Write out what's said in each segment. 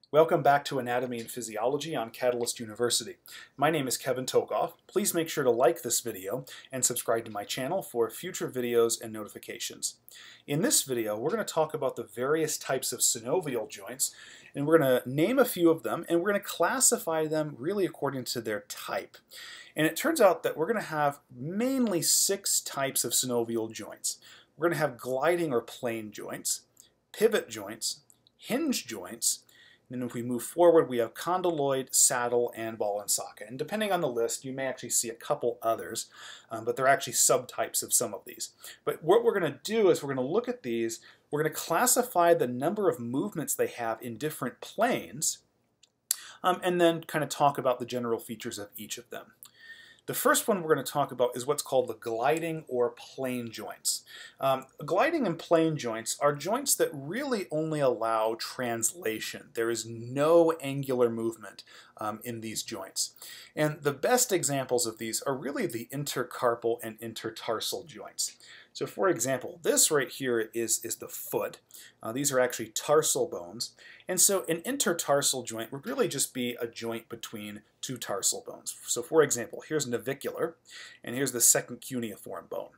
Welcome back to Anatomy and Physiology on Catalyst University. My name is Kevin Tokoph. Please make sure to like this video and subscribe to my channel for future videos and notifications. In this video, we're going to talk about the various types of synovial joints, and we're going to name a few of them, and we're going to classify them really according to their type. And it turns out that we're going to have mainly 6 types of synovial joints. We're going to have gliding or plane joints, pivot joints, hinge joints, and if we move forward, we have condyloid, saddle, and ball and socket. And depending on the list, you may actually see a couple others, but they're actually subtypes of some of these. But what we're going to do is we're going to look at these, we're going to classify the number of movements they have in different planes, and then kind of talk about the general features of each of them. The first one we're going to talk about is what's called the gliding or plane joints. Gliding and plane joints are joints that really only allow translation. There is no angular movement in these joints. And the best examples of these are really the intercarpal and intertarsal joints. So for example, this right here is the foot. These are actually tarsal bones. And so an intertarsal joint would really just be a joint between 2 tarsal bones. So for example, here's navicular, and here's the second cuneiform bone.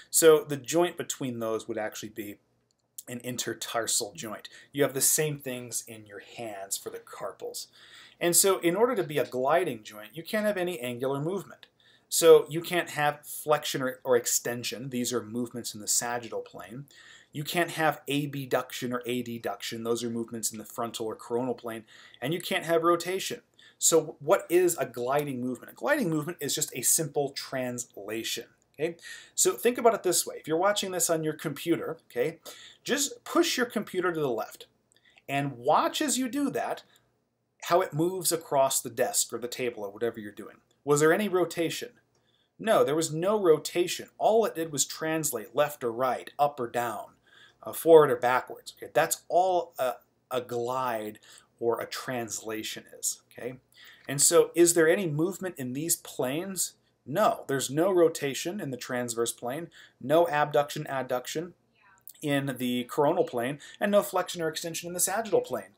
So the joint between those would actually be an intertarsal joint. You have the same things in your hands for the carpals. And so in order to be a gliding joint, you can't have any angular movement. So you can't have flexion or extension. These are movements in the sagittal plane. You can't have abduction or adduction. Those are movements in the frontal or coronal plane. And you can't have rotation. So what is a gliding movement? A gliding movement is just a simple translation. Okay? So think about it this way. If you're watching this on your computer, okay, just push your computer to the left and watch as you do that how it moves across the desk or the table or whatever you're doing. Was there any rotation? No, there was no rotation. All it did was translate left or right, up or down, forward or backwards. Okay? That's all a glide or a translation is. Okay? And so is there any movement in these planes? No, there's no rotation in the transverse plane, no abduction, adduction in the coronal plane, and no flexion or extension in the sagittal plane.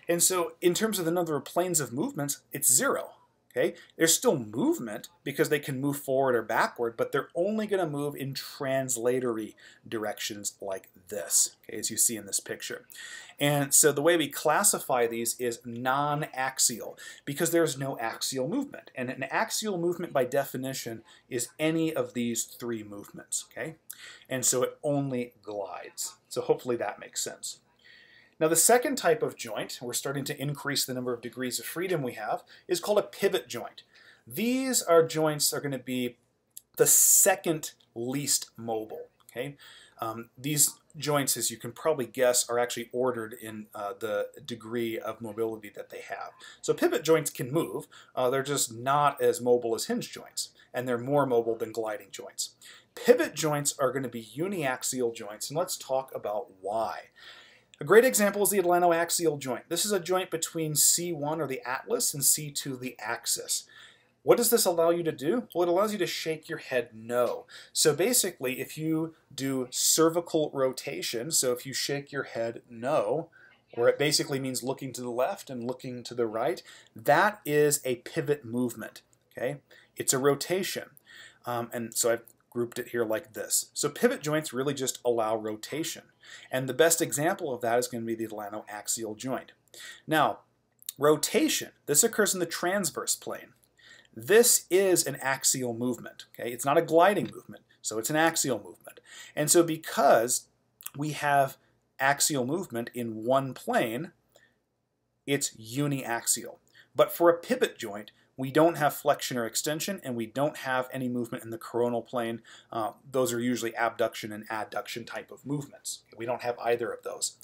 And so in terms of the number of planes of movements, it's 0. Okay? There's still movement because they can move forward or backward, but they're only going to move in translatory directions like this, okay, as you see in this picture. And so the way we classify these is non-axial because there's no axial movement. And an axial movement by definition is any of these 3 movements. Okay? And so it only glides. So hopefully that makes sense. Now the second type of joint, we're starting to increase the number of degrees of freedom we have, is called a pivot joint. These are joints that are going to be the second least mobile. Okay? These joints, as you can probably guess, are actually ordered in the degree of mobility that they have. So pivot joints can move, they're just not as mobile as hinge joints, and they're more mobile than gliding joints. Pivot joints are going to be uniaxial joints, and let's talk about why. A great example is the atlantoaxial joint. This is a joint between C1 or the atlas and C2 the axis. What does this allow you to do? Well, it allows you to shake your head no. So basically, if you do cervical rotation, so if you shake your head no, or it basically means looking to the left and looking to the right, that is a pivot movement. Okay? It's a rotation. And so I've grouped it here like this. So pivot joints really just allow rotation. And the best example of that is going to be the atlantoaxial joint. Now, rotation, this occurs in the transverse plane. This is an axial movement. Okay? It's not a gliding movement, so it's an axial movement. And so because we have axial movement in one plane, it's uniaxial. But for a pivot joint, we don't have flexion or extension, and we don't have any movement in the coronal plane. Those are usually abduction and adduction type of movements. We don't have either of those.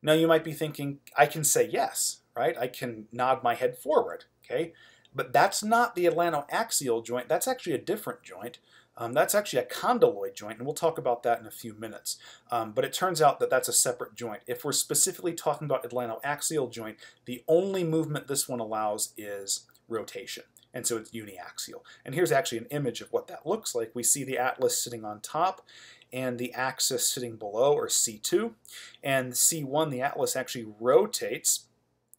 Now you might be thinking, I can say yes, right? I can nod my head forward, okay? But that's not the atlantoaxial joint. That's actually a different joint. That's actually a condyloid joint, and we'll talk about that in a few minutes. But it turns out that that's a separate joint. If we're specifically talking about atlantoaxial joint, the only movement this one allows is rotation, and so it's uniaxial. And here's actually an image of what that looks like. We see the atlas sitting on top and the axis sitting below, or C2, and C1, the atlas, actually rotates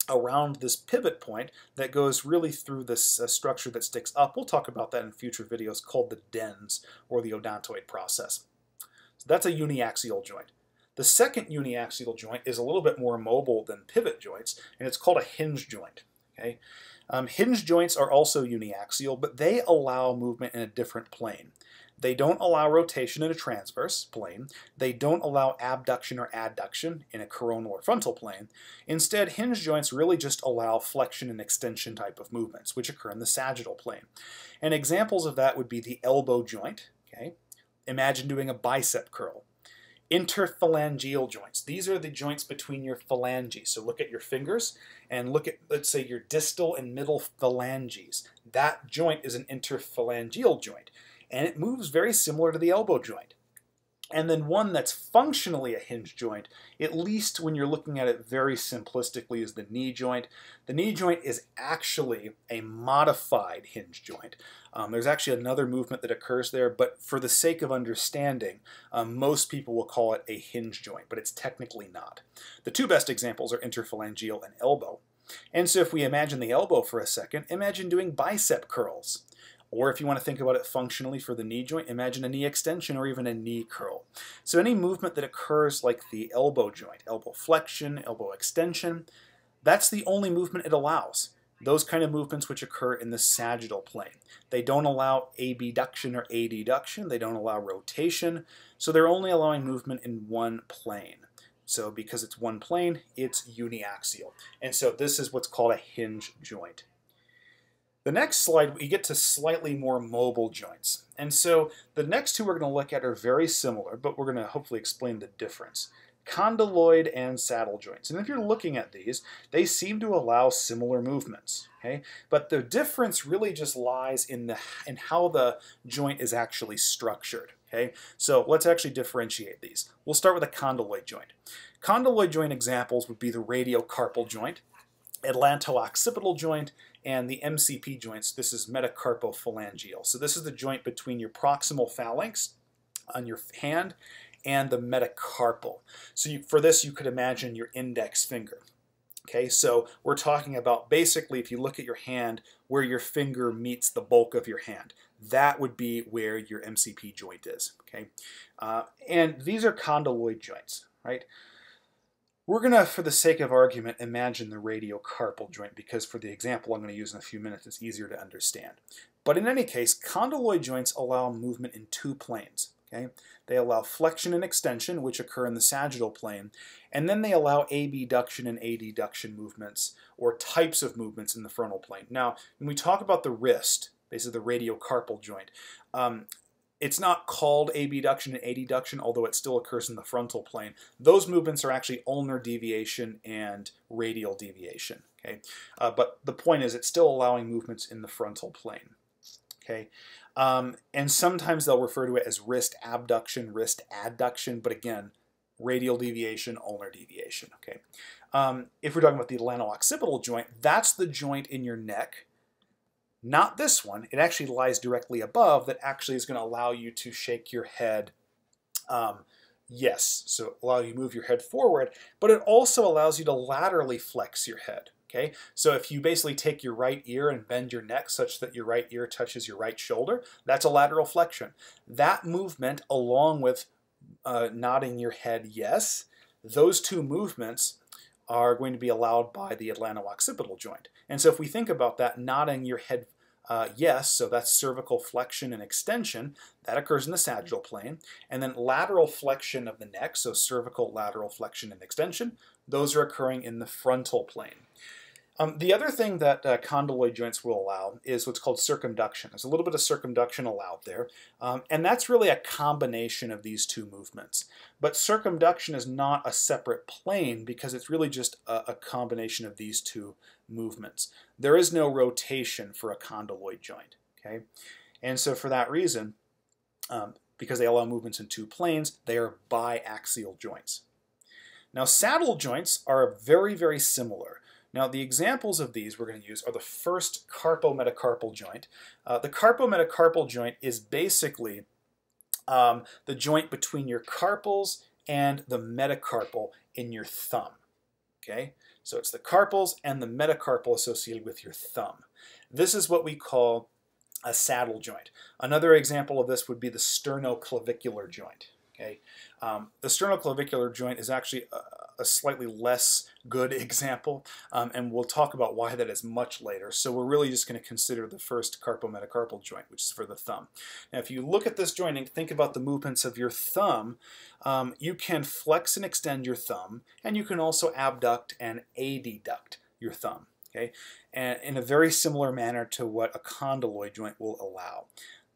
around this pivot point that goes really through this structure that sticks up. We'll talk about that in future videos, called the dens, or the odontoid process. So that's a uniaxial joint. The second uniaxial joint is a little bit more mobile than pivot joints, and it's called a hinge joint. Okay? Hinge joints are also uniaxial, but they allow movement in a different plane. They don't allow rotation in a transverse plane. They don't allow abduction or adduction in a coronal or frontal plane. Instead, hinge joints really just allow flexion and extension type of movements, which occur in the sagittal plane. And examples of that would be the elbow joint. Okay? Imagine doing a bicep curl. Interphalangeal joints. These are the joints between your phalanges. So look at your fingers and look at, let's say, your distal and middle phalanges. That joint is an interphalangeal joint, and it moves very similar to the elbow joint. And then one that's functionally a hinge joint, at least when you're looking at it very simplistically, is the knee joint. The knee joint is actually a modified hinge joint. There's actually another movement that occurs there, but for the sake of understanding, most people will call it a hinge joint, but it's technically not. The two best examples are interphalangeal and elbow. And so if we imagine the elbow for a second, imagine doing bicep curls. Or if you want to think about it functionally for the knee joint, imagine a knee extension or even a knee curl. So any movement that occurs like the elbow joint, elbow flexion, elbow extension, that's the only movement it allows. Those kind of movements which occur in the sagittal plane. They don't allow abduction or adduction. They don't allow rotation. So they're only allowing movement in one plane. So because it's one plane, it's uniaxial. And so this is what's called a hinge joint. The next slide, we get to slightly more mobile joints. And so the next two we're going to look at are very similar, but we're going to hopefully explain the difference. Condyloid and saddle joints. And if you're looking at these, they seem to allow similar movements. Okay? But the difference really just lies in how the joint is actually structured. Okay? So let's actually differentiate these. We'll start with a condyloid joint. Condyloid joint examples would be the radiocarpal joint, atlanto-occipital joint, and the MCP joints. This is metacarpophalangeal. So this is the joint between your proximal phalanx on your hand and the metacarpal. So for this, you could imagine your index finger. Okay, so we're talking about basically, if you look at your hand, where your finger meets the bulk of your hand. That would be where your MCP joint is. Okay, and these are condyloid joints, right? We're going to, for the sake of argument, imagine the radiocarpal joint, because for the example I'm going to use in a few minutes, it's easier to understand. But in any case, condyloid joints allow movement in two planes. Okay? They allow flexion and extension, which occur in the sagittal plane, and then they allow abduction and adduction movements, or types of movements in the frontal plane. Now, when we talk about the wrist, basically the radiocarpal joint, it's not called abduction and adduction, although it still occurs in the frontal plane. Those movements are actually ulnar deviation and radial deviation. Okay? But the point is, it's still allowing movements in the frontal plane. Okay? And sometimes they'll refer to it as wrist abduction, wrist adduction, but again, radial deviation, ulnar deviation. Okay? If we're talking about the atlanto-occipital joint, that's the joint in your neck. Not this one. It actually lies directly above, that actually is going to allow you to shake your head. Yes, so allow you to move your head forward, but it also allows you to laterally flex your head. Okay, so if you basically take your right ear and bend your neck such that your right ear touches your right shoulder, that's a lateral flexion. That movement, along with nodding your head yes, those two movements are going to be allowed by the atlanto-occipital joint. And so if we think about that, nodding your head yes, so that's cervical flexion and extension, that occurs in the sagittal plane. And then lateral flexion of the neck, so cervical lateral flexion and extension, those are occurring in the frontal plane. The other thing that condyloid joints will allow is what's called circumduction. There's a little bit of circumduction allowed there, and that's really a combination of these two movements. But circumduction is not a separate plane because it's really just a combination of these two movements. There is no rotation for a condyloid joint. Okay, and so for that reason, because they allow movements in two planes, they are biaxial joints. Now, saddle joints are very, very similar. Now, the examples of these we're going to use are the first carpometacarpal joint. The carpometacarpal joint is basically the joint between your carpals and the metacarpal in your thumb. Okay, so it's the carpals and the metacarpal associated with your thumb. This is what we call a saddle joint. Another example of this would be the sternoclavicular joint. Okay, the sternoclavicular joint is actually a slightly less good example, and we'll talk about why that is much later. So we're really just going to consider the first carpometacarpal joint, which is for the thumb. Now, if you look at this joint and think about the movements of your thumb, you can flex and extend your thumb, and you can also abduct and adduct your thumb. Okay, and in a very similar manner to what a condyloid joint will allow.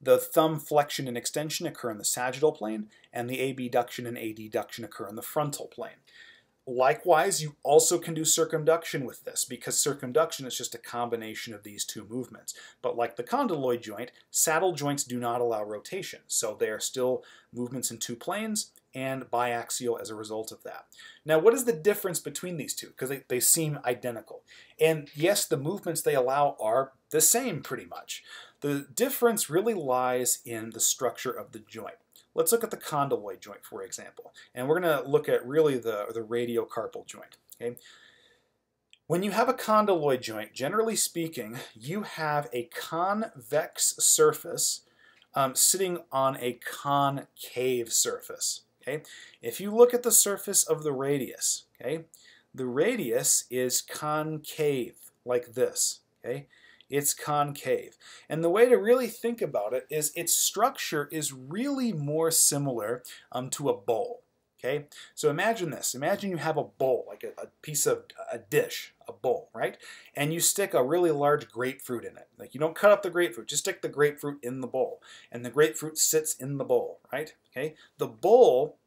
The thumb flexion and extension occur in the sagittal plane, and the abduction and adduction occur in the frontal plane. Likewise, you also can do circumduction with this, because circumduction is just a combination of these two movements. But like the condyloid joint, saddle joints do not allow rotation, so they are still movements in two planes and biaxial as a result of that. Now, what is the difference between these two? Because they seem identical. And yes, the movements they allow are the same pretty much. The difference really lies in the structure of the joint. Let's look at the condyloid joint, for example. And we're going to look at really the radiocarpal joint. Okay? When you have a condyloid joint, generally speaking, you have a convex surface sitting on a concave surface. Okay? If you look at the surface of the radius, okay, the radius is concave, like this. Okay? It's concave. And the way to really think about it is its structure is really more similar to a bowl. Okay? So imagine this. Imagine you have a bowl, like a piece of a dish, a bowl, right? And you stick a really large grapefruit in it. Like, you don't cut up the grapefruit, just stick the grapefruit in the bowl. And the grapefruit sits in the bowl, right? Okay? The bowl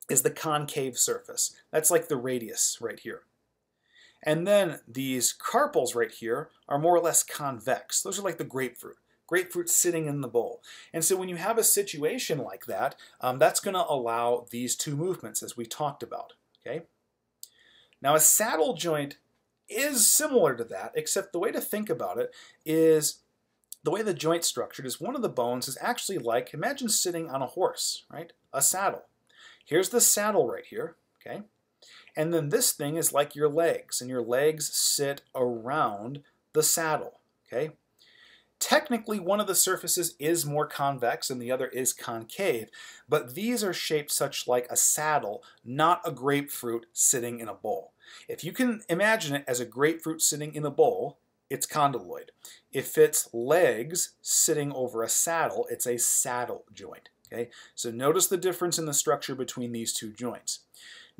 is the concave surface. That's like the radius right here. And then these carpals right here are more or less convex. Those are like the grapefruit. Grapefruit sitting in the bowl. And so when you have a situation like that, that's going to allow these two movements as we talked about. Okay? Now a saddle joint is similar to that, except the way to think about it is the way the joint's structured is one of the bones is actually like, imagine sitting on a horse, right? A saddle. Here's the saddle right here, okay? And then this thing is like your legs, and your legs sit around the saddle, okay? Technically, one of the surfaces is more convex and the other is concave, but these are shaped such like a saddle, not a grapefruit sitting in a bowl. If you can imagine it as a grapefruit sitting in a bowl, it's condyloid. If it's legs sitting over a saddle, it's a saddle joint. Okay? So notice the difference in the structure between these two joints.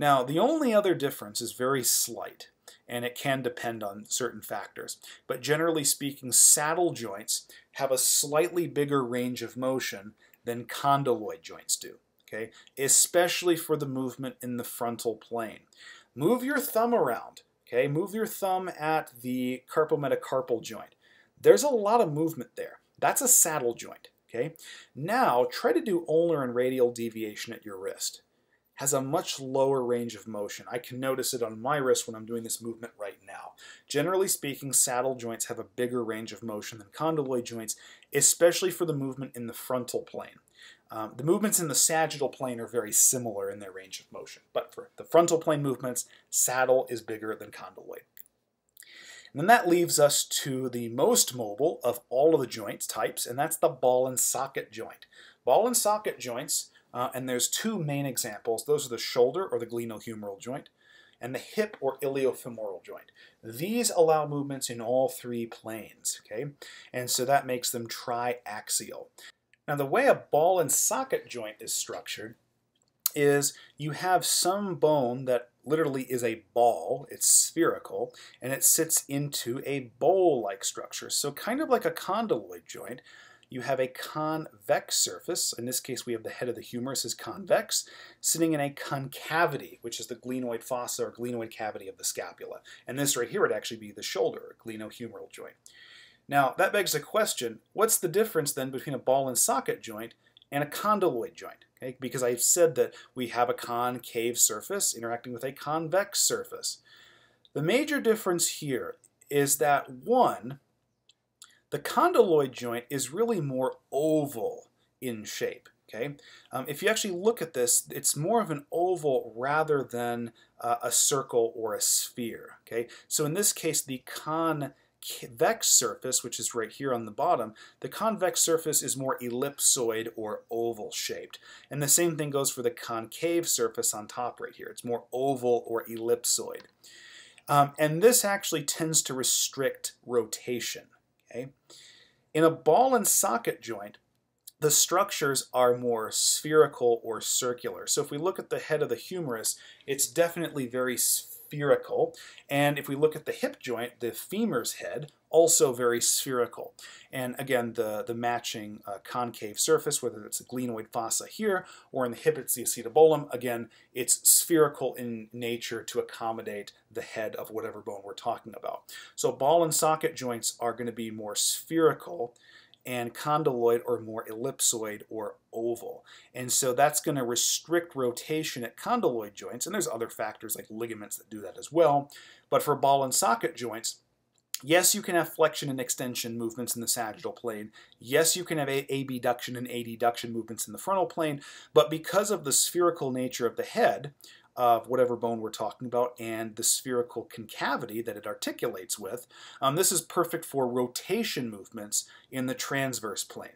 Now, the only other difference is very slight, and it can depend on certain factors. But generally speaking, saddle joints have a slightly bigger range of motion than condyloid joints do, okay? Especially for the movement in the frontal plane. Move your thumb around, okay? Move your thumb at the carpometacarpal joint. There's a lot of movement there. That's a saddle joint, okay? Now, try to do ulnar and radial deviation at your wrist. Has a much lower range of motion. I can notice it on my wrist when I'm doing this movement right now. Generally speaking, saddle joints have a bigger range of motion than condyloid joints, especially for the movement in the frontal plane. The movements in the sagittal plane are very similar in their range of motion, but for the frontal plane movements, saddle is bigger than condyloid. And then that leaves us to the most mobile of all of the joints types, and that's the ball and socket joint. Ball and socket joints, and there's two main examples. Those are the shoulder or the glenohumeral joint and the hip or iliofemoral joint. These allow movements in all three planes, okay? And so that makes them triaxial. Now the way a ball and socket joint is structured is you have some bone that literally is a ball, it's spherical, and it sits into a bowl-like structure. So kind of like a condyloid joint, you have a convex surface. In this case, we have the head of the humerus is convex, sitting in a concavity, which is the glenoid fossa or glenoid cavity of the scapula. And this right here would actually be the shoulder, or glenohumeral joint. Now, that begs the question, what's the difference then between a ball and socket joint and a condyloid joint? Okay? Because I've said that we have a concave surface interacting with a convex surface. The major difference here is that, one, the condyloid joint is really more oval in shape. Okay, if you actually look at this, it's more of an oval rather than a circle or a sphere. Okay, so in this case, the convex surface, which is right here on the bottom, the convex surface is more ellipsoid or oval shaped. And the same thing goes for the concave surface on top right here. It's more oval or ellipsoid. And this actually tends to restrict rotation. Okay? In a ball and socket joint, the structures are more spherical or circular. So if we look at the head of the humerus, it's definitely very spherical. And if we look at the hip joint, the femur's head, also very spherical. And again, the matching concave surface, whether it's a glenoid fossa here, or in the hip it's the acetabolum, again, it's spherical in nature to accommodate the head of whatever bone we're talking about. So ball and socket joints are going to be more spherical, and condyloid or more ellipsoid or oval. And so that's going to restrict rotation at condyloid joints, and there's other factors like ligaments that do that as well. But for ball and socket joints, yes, you can have flexion and extension movements in the sagittal plane. Yes, you can have abduction and adduction movements in the frontal plane, but because of the spherical nature of the head, of whatever bone we're talking about, and the spherical concavity that it articulates with, this is perfect for rotation movements in the transverse plane.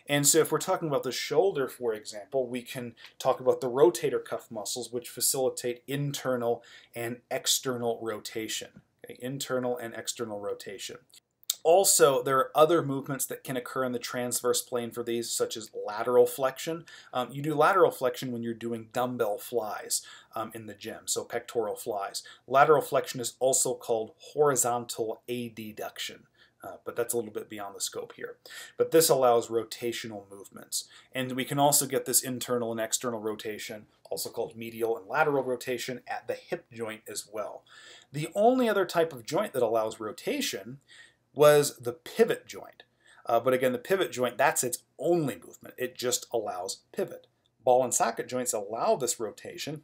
And so if we're talking about the shoulder, for example, we can talk about the rotator cuff muscles, which facilitate internal and external rotation. Okay, internal and external rotation. Also, there are other movements that can occur in the transverse plane for these, such as lateral flexion. You do lateral flexion when you're doing dumbbell flies in the gym, so pectoral flies. Lateral flexion is also called horizontal adduction. But that's a little bit beyond the scope here. But this allows rotational movements. And we can also get this internal and external rotation, also called medial and lateral rotation, at the hip joint as well. The only other type of joint that allows rotation was the pivot joint. But again, the pivot joint, that's its only movement. It just allows pivot. Ball and socket joints allow this rotation,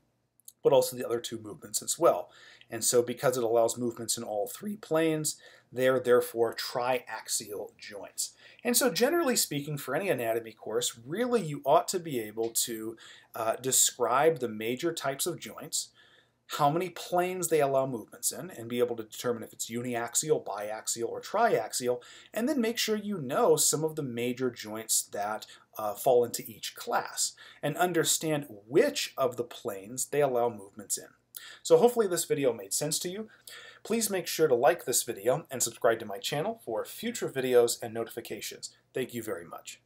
but also the other two movements as well. And so because it allows movements in all three planes, they're therefore triaxial joints. And so generally speaking, for any anatomy course, really you ought to be able to describe the major types of joints, how many planes they allow movements in, and be able to determine if it's uniaxial, biaxial, or triaxial, and then make sure you know some of the major joints that fall into each class, and understand which of the planes they allow movements in. So hopefully this video made sense to you. Please make sure to like this video and subscribe to my channel for future videos and notifications. Thank you very much.